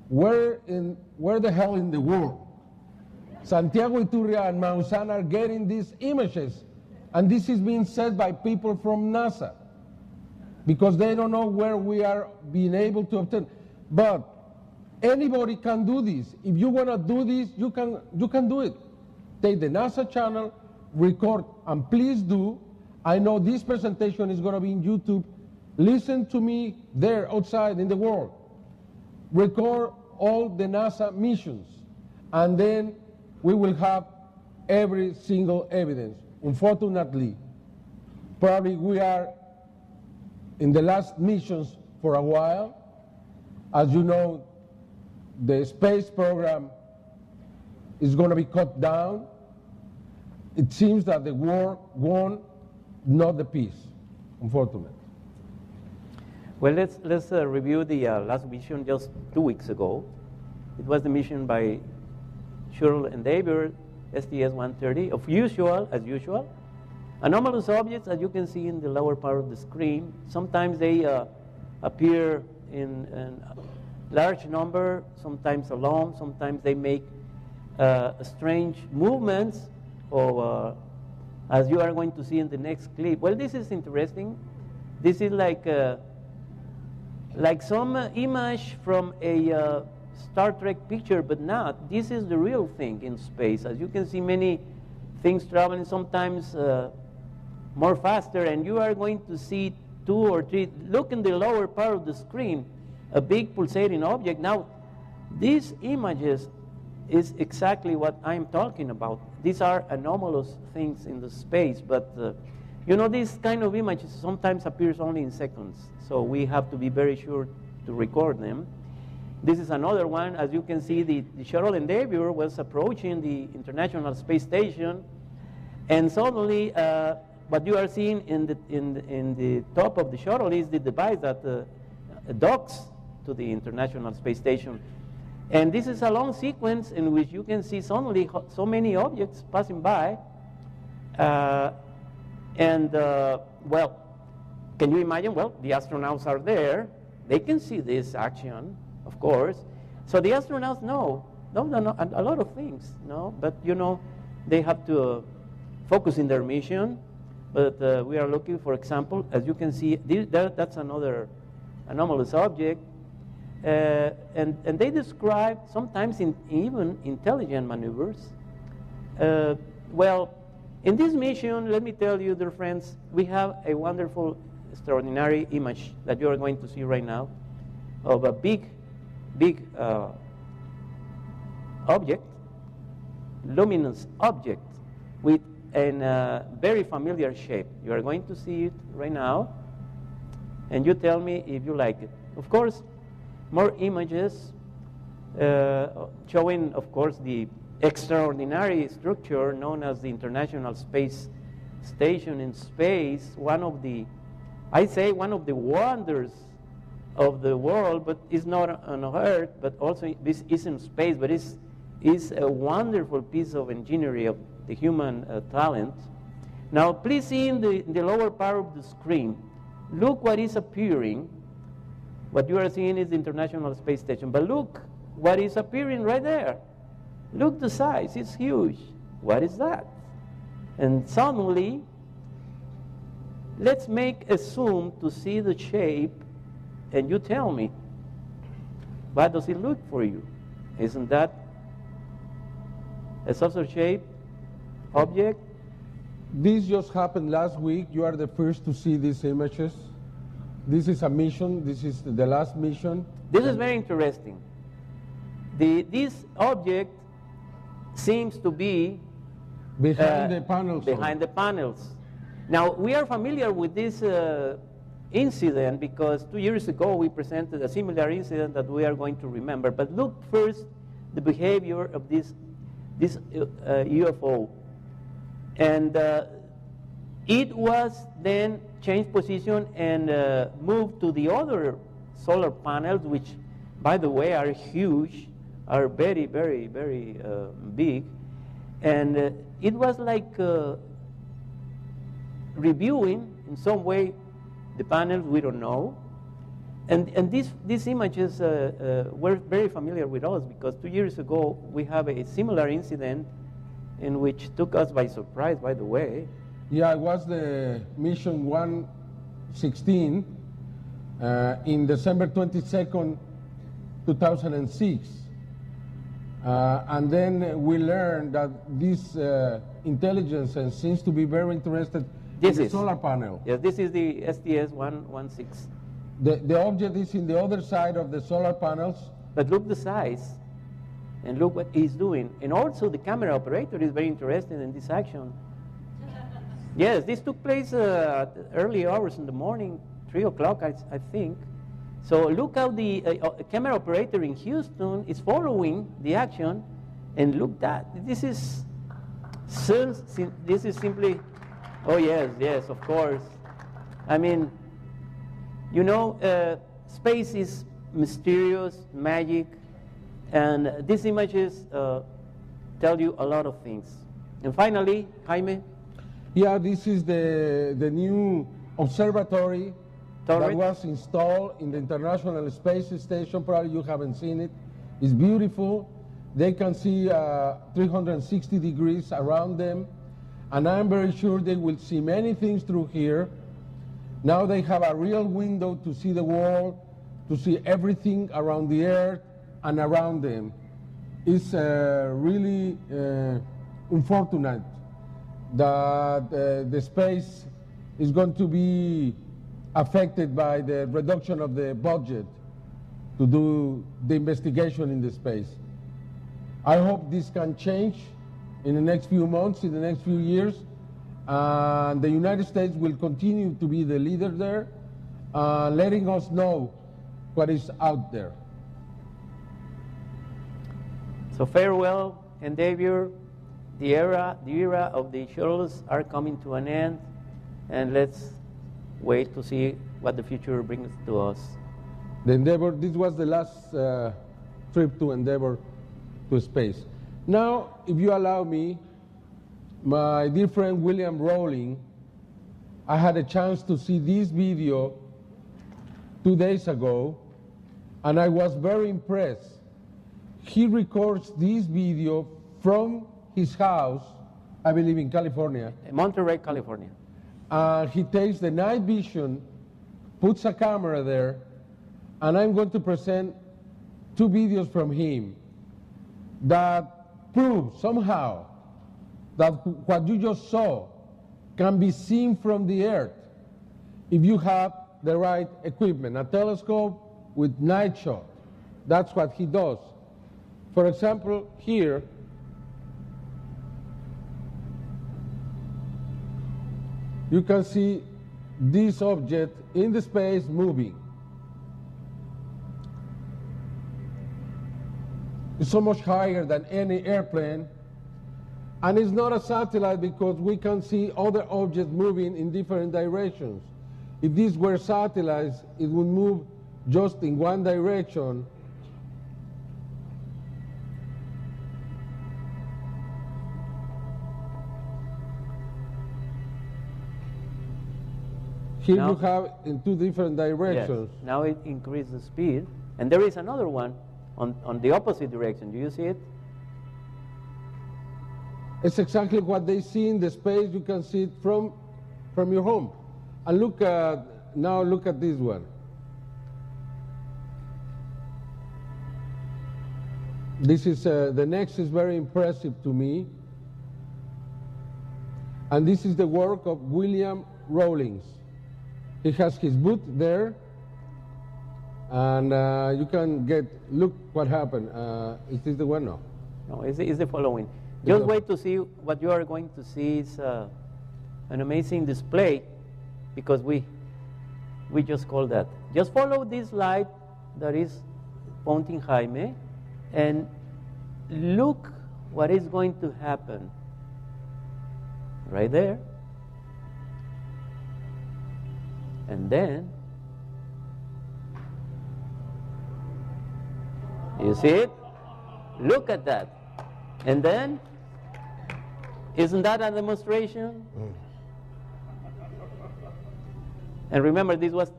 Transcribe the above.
where the hell in the world Santiago, Yturria, and Maussan are getting these images? And this is being said by people from NASA, because they don't know where we are being able to obtain. But anybody can do this. If you want to do this, you can do it. Take the NASA channel, record, and please do. I know this presentation is going to be in YouTube. Listen to me there outside in the world. Record all the NASA missions, and then we will have every single evidence. Unfortunately, probably we are in the last missions for a while. As you know, the space program is going to be cut down. It seems that the war won, not the peace, unfortunately. Well, let's review the last mission just 2 weeks ago. It was the mission by Shuttle Endeavour, STS-130, as usual. Anomalous objects, as you can see in the lower part of the screen, sometimes they appear in a large number, sometimes alone, sometimes they make strange movements, or as you are going to see in the next clip. Well, this is interesting. This is like some image from a Star Trek picture, but not. This is the real thing in space. As you can see, many things traveling, sometimes more faster, and you are going to see 2 or 3. Look in the lower part of the screen, a big pulsating object. Now, these images is exactly what I'm talking about. These are anomalous things in the space, but you know, this kind of images sometimes appears only in seconds, so we have to be very sure to record them. This is another one. As you can see, the Shuttle Endeavour was approaching the International Space Station, and suddenly what you are seeing in the top of the shuttle is the device that docks to the International Space Station. And this is a long sequence in which you can see suddenly so many objects passing by. Well, can you imagine? Well, the astronauts are there. They can see this action, of course. So the astronauts know a lot of things, no? But, you know, they have to focus in their mission. But we are looking, for example, as you can see, that's another anomalous object. And they describe sometimes even intelligent maneuvers. Well, in this mission, let me tell you, dear friends, we have a wonderful, extraordinary image that you are going to see right now of a big object, luminous object with a very familiar shape. You are going to see it right now, and you tell me if you like it. Of course, more images showing, of course, the extraordinary structure known as the International Space Station in space, one of the wonders of the world, but it's not on Earth, but also this is in space, but it's a wonderful piece of engineering of the human talent. Now, please see in the lower part of the screen, look what is appearing. What you are seeing is the International Space Station, but look what is appearing right there. Look the size, it's huge. What is that? And suddenly, let's make a zoom to see the shape, and you tell me, what does it look for you? Isn't that a saucer-shaped object? This just happened last week. You are the first to see these images. This is a mission. This is the last mission. This is very interesting. This object seems to be behind the panels. Behind the panels. Now, we are familiar with this incident because 2 years ago we presented a similar incident that we are going to remember. But look first the behavior of this UFO. And it was then changed position and moved to the other solar panels, which, by the way, are huge, are very, very, very big. And it was like reviewing, in some way, the panels, we don't know. And these images were very familiar with us because 2 years ago we have a similar incident in which took us by surprise, by the way. Yeah, it was the mission 116 in December 22nd, 2006. And then we learned that this intelligence seems to be very interested in the solar panel. Yes, this is the STS-116. The object is in the other side of the solar panels. But look the size, and look what he's doing. And also the camera operator is very interested in this action. Yes, this took place at early hours in the morning, 3 o'clock, I think. So look how the camera operator in Houston is following the action, and look that. This is simply, oh yes, of course. I mean, you know, space is mysterious, magic, and these images tell you a lot of things. And finally, Jaime? Yeah, this is the new observatory that was installed in the International Space Station. Probably you haven't seen it. It's beautiful. They can see 360 degrees around them, and I'm very sure they will see many things through here. Now they have a real window to see the world, to see everything around the Earth and around them. It's really unfortunate that the space is going to be affected by the reduction of the budget to do the investigation in the space. I hope this can change in the next few months, in the next few years. And the United States will continue to be the leader there, letting us know what is out there. So farewell, endeavor. The era of the shuttles are coming to an end, and let's wait to see what the future brings to us. The Endeavor, this was the last trip to Endeavor to space. Now, if you allow me, my dear friend William Rowling, I had a chance to see this video 2 days ago, and I was very impressed. He records this video from his house, I believe in California. Monterey, California. He takes the night vision, puts a camera there, and I'm going to present 2 videos from him that prove somehow that what you just saw can be seen from the Earth if you have the right equipment. A telescope with night shot. That's what he does. For example, here, you can see this object in the space moving. It's so much higher than any airplane, and it's not a satellite because we can see other objects moving in different directions. If these were satellites, it would move just in one direction. Here now, you have in 2 different directions. Yes. Now it increases the speed. And there is another one on the opposite direction. Do you see it? It's exactly what they see in the space. You can see it from your home. And look at this one. This is the next is very impressive to me. And this is the work of William Rawlings. He has his booth there, and you can look what happened. Is this the one? No. No, it's the following. Just wait to see what you are going to see. Is an amazing display, because we just call that. Just follow this light that is pointing Jaime, and look what is going to happen right there. And then, you see it? Look at that. And then, isn't that a demonstration? And remember, this was